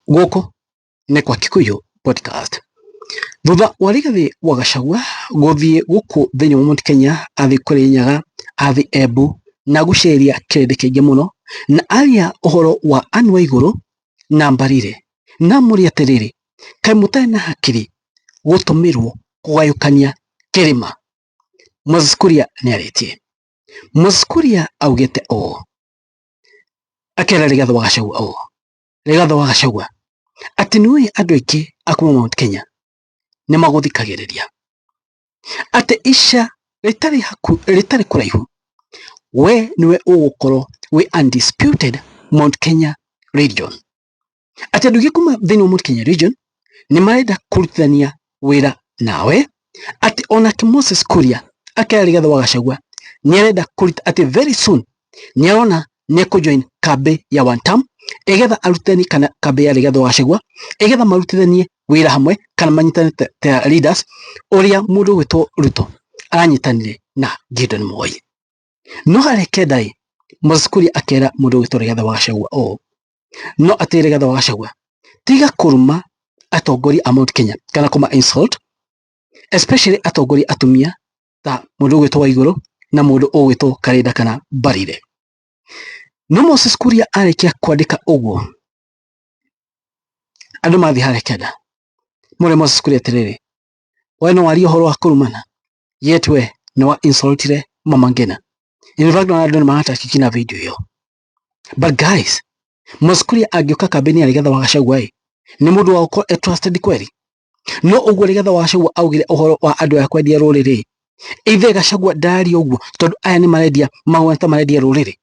Goko ne kwa Kikuyu podcast. Thutha wa Rigathi wa Gachagua guthie guku thiini wa Mount Kenya athi Kirinyaga athi Embu na guceria kirindi kiingi muno na aria uhoro wa Nîwe iguru na mbarire na muri atiriri kai mutai na hakiri gutumirwo kugayukania kirima. Kuria ni aritie. Kuria augite o akera Rigathi wa Gachagua o Rigathi wa Gachagua ati niwe andu aiki akuma Mount Kenya ni maguthikagiriria ati isha ritari kuraihu we niwe ugukorwo we Undisputed Mount Kenya region. Ati andu gikuma thiini wa Mount Kenya region ni marenda kurutithania wira nawe. Ati ona Moses Kuria akera Rigathi wa Gachagua ni arenda kuruta ati very soon ni arona ni kujoin kambi ya one term egetha arutithani kana kambi ya Rigathi wa Gachagua egetha marutithanie wira hamwe kana manyitane ta leaders uria mundu gwitwo Ruto aranyitanire na Gideon Moi. No hareke dai Moses Kuria akera mundu gwitwo Rigathi wa Gachagua o no ati Rigathi wa Gachagua tiga kuruma atongori a Mount Kenya kana kuma insult especially atongori atumia ta mundu gwitwo Waiguru na mundu ugwitwo Karenda kana Barire. No Moses Kuria arekia kwandika uguo andu mathi harekeda muri Moses Kuria atiriri we no wari uhoro wa kurumana yet we no wa insultire Mama Ngina. In fact no andu mahata kikina video yo. But guys, Moses Kuria agioka kambini ya Rigathi wa Gachagua ni mundu wa uko trusted kweli. No uguo Rigathi wa Gachagua augire uhoro wa andu ya kwendia ruriri ithe Gachagua ndari uguo tondu aya ni marendia mawanta marendia ruriri.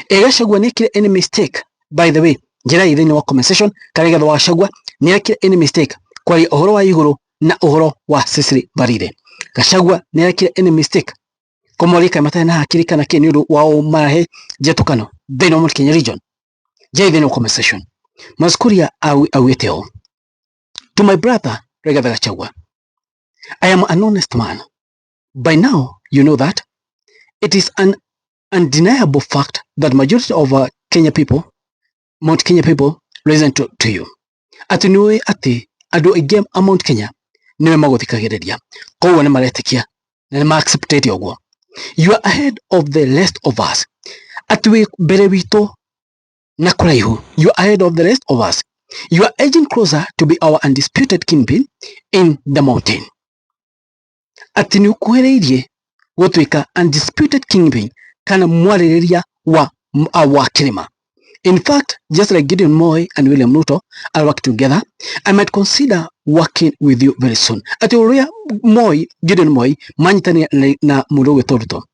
Gachagua ni kire any mistake by the way njira ithe ni wa conversation Rigathi wa Gachagua ni kire any mistake kwari uhoro wa iguru na uhoro wa Cecily Barire. Gachagua ni kire any mistake komorika matana hakiri kana ke ni undu wa marahe jetukano thiini wa Mount Kenya region je ithe ni conversation. Moses Kuria awete o to my brother Rigathi Gachagua, I am an honest man. By now you know that it is an undeniable fact that majority of Kenya people, Mount Kenya people, listen to you. Ati niwe ati andu aingĩ a Mount Kenya niwe maguthikagiriria koguo ni maretikia na ni acceptate uguo. You are ahead of the rest of us. Ati we mbere witu na kuraihu. You are ahead of the rest of us. You are edging closer to be our undisputed kingpin in the mountain. Ati ni ukuheririe gutwika undisputed kingpin kana mwaririria wa kirima. In fact, just like Gideon Moi and William Ruto are working together, I might consider working with you very soon. Ati uria Gideon Moi manyitani na mundu gwitwo Ruto.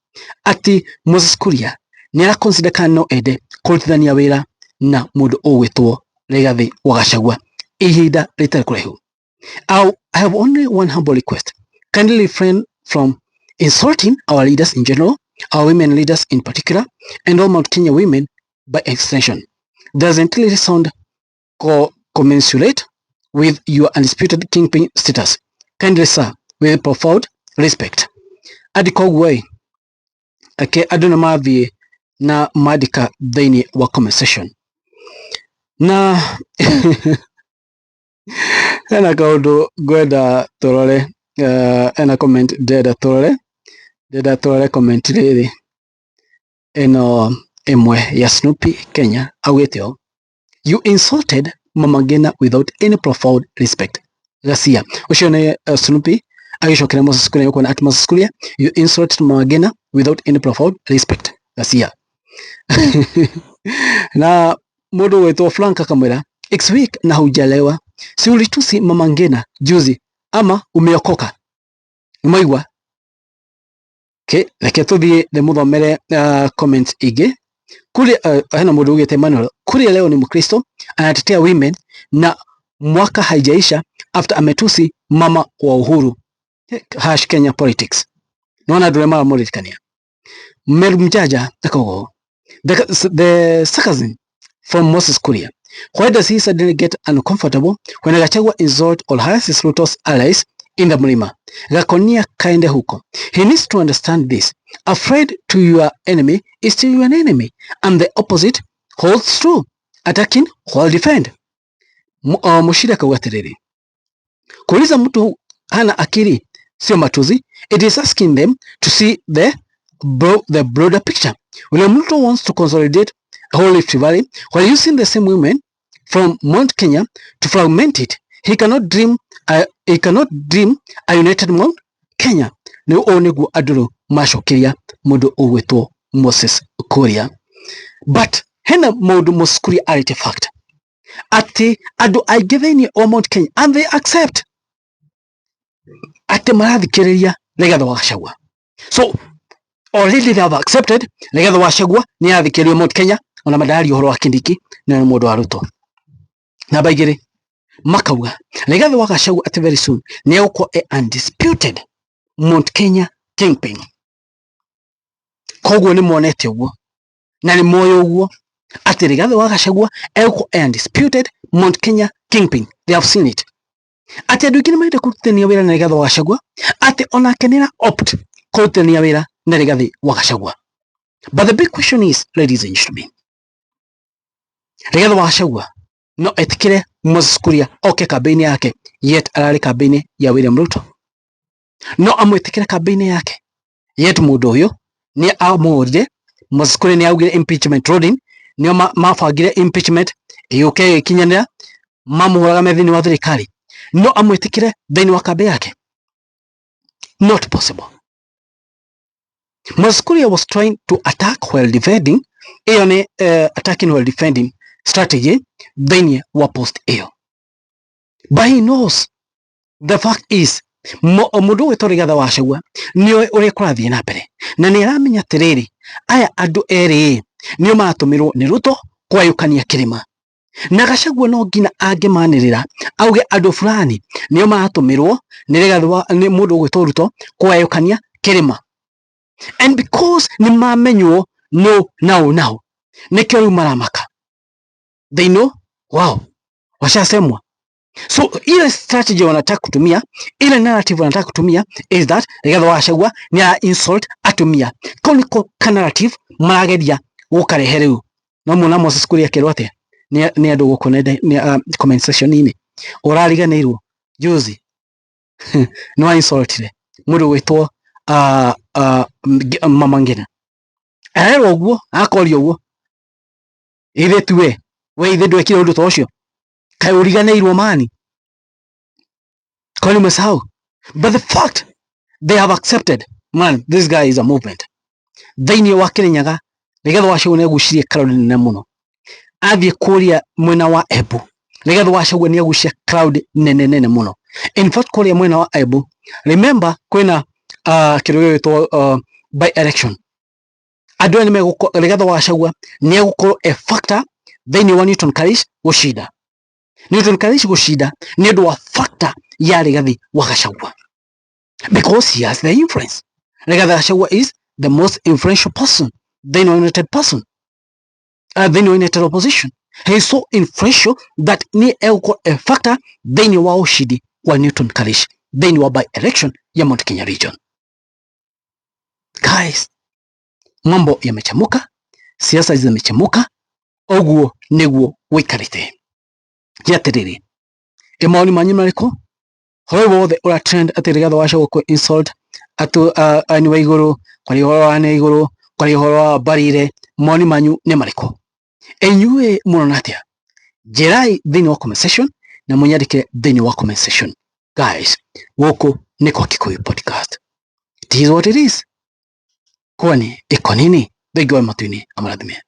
Ati Moses Kuria ni ara consider kana no ende kurutithania wira na mundu ugwitwo Rigathi wa Gachagua ihinda ritari kuraihu. I have only one humble request. Kindly refrain from insulting our leaders in general, our women leaders in particular, and all Mount Kenya women by extension. Doesn't really sound commensurate with your undisputed kingpin status. Kindly sir, with profound respect. Adikogwe ake aduna mathi na madika thiini wa conversation. Na ena kaundu gwenda turore ena comment deda turore comment riri eno emwe ya Snoopy Kenya awete o you insulted Mama Ngina without any profound respect. Gacia ucio ni Snoopy agicokera Moses Kuria yuko na at Moses Kuria you insulted Mama Ngina without any profound respect. Gacia na mundu wetwo Franka kamwira next week na hujalewa si ulitusi Mama Ngina juzi ama umeokoka umeigwa. Okay, reke tuthie the muthomere comments ige kuri hena mundu ugite Manuel Kuria leo ni Mkristo anatetea women na mwaka haijaisha after ametusi mama wa Uhuru #Kenya politics. Naona drama moritkania Meru mjaja takogo the sarcasm from Moses Kuria. Why does he suddenly get uncomfortable when Gachagua insult or harasses Ruto's allies in the mlima? Gakonia kaende huko. He needs to understand this. Afraid to your enemy is still your enemy, and the opposite holds true. Attacking while defend. Mushira kauga atiriri, kuuliza mtu hana akili sio matuzi. It is asking them to see the broader picture. William Ruto wants to consolidate a whole Rift Valley while using the same women from Mount Kenya to fragment it. He cannot dream a united Mount Kenya. Ni oniguo anduru macokeria mundu ugwitwo Moses Kuria. But hena mundu muskuria artifact ati andu aingi thiini o Mount Kenya and they accept ati marathikiriria Rigathi wa Gachagua. So already they have accepted Rigathi wa Gachagua ni athikiririo Mount Kenya ona madari uhoro wa Kindiki na mundu wa Ruto. Na baigire makauga Rigathi wa Gachagua ati very soon ni uko undisputed Mount Kenya Kingpin. Koguo ni monete uguo na ni moyo uguo ati Rigathi wa Gachagua uko undisputed Mount Kenya Kingpin. They have seen it. Ati andu ingĩ nĩmarenda kũrutithania wĩra na Rigathi wa Gachagua ati onake nĩra opt kũrutithania wĩra na Rigathi wa Gachagua. But the big question is, ladies and gentlemen, Rigathi wa Gachagua no etikire Moses Kuria oke kampeni yake, yet arari kampeni ya William Ruto. No amwetikire kampeni yake, yet mundu uyu ni amurire Moses Kuria ni augire impeachment roading ni mabangire impeachment yuke ikinyanira mamuhuraga methini wa thirikari. No amwetikire thini wa kampeni yake. Not possible. Moses Kuria was trying to attack while defending. Iyo ni attacking while defending strategy thini wa post iyo. But he knows the fact is mundu wetwo Rigathi wa Gachagua ni uri kurathie na mbere na ni aramenya tiriri aya andu eri ni matumirwo ni Ruto kwayukania kirima na Gachagua no ngina angemanirira auge andu fulani ni matumirwo ni Rigathi wa ni mundu gwetwo Ruto kwayukania kirima. And because ni mamenywo no now nikio maramaka, they know wow washasemwa. So ile strategy wanataka kutumia, ile narrative wanataka kutumia is that Rigathi wa Gachagua ni a insult atumia. Koniko narrative marageria gukarehe riu. No muna Moses Kuria kirwate ni andu gukonede ni comment section ini. Urariganirwo juzi. No insultire mundu witwo Mama Ngina. Ero guo akorio guo. Ithe tuwe we ithe ndwekire undu ta ucio. Kai uriganirwo mani. Kwani mesahau. But the fact they have accepted, man, this guy is a movement. Thini wa Kirinyaga Rigathi wa Gachagua ni agucirie crowd nene muno. Athie Kuria mwena wa Embu Rigathi wa Gachagua ni agucia crowd nene muno. In fact Kuria mwena wa Embu, remember kwina kirugo to by election andu ni meguko Rigathi wa Gachagua ni agukorwo a factor thini wa Newton Karish gushida. Newton Karish gushida ni andu wa factor ya Rigathi wa Gachagua because he has the influence. Rigathi wa Gachagua is the most influential person, the nominated person, the nominated opposition. He is so influential that ni agukorwo a factor thini wa ushidi wa Newton Karish thini wa by election ya Mount Kenya region. Guys, mambo yamechemuka, siasa zimechemuka, oguo niguo wikarite. Yatiriri. Imoni manyu mariko? Hoi wothe ura trend ati Rigathi wa Gachagua ku insult atu Nîwe iguru, kwari horo wa iguru, kwari horo wa barire, moni manyu ni mariko? Enyuwe muronatia. Jirai thini wa comment section na munyandike thini wa comment section. Guys, woko niko Kikuyu podcast. It is what it is. Kwani iko nini? Thegwa matuni amarathimia.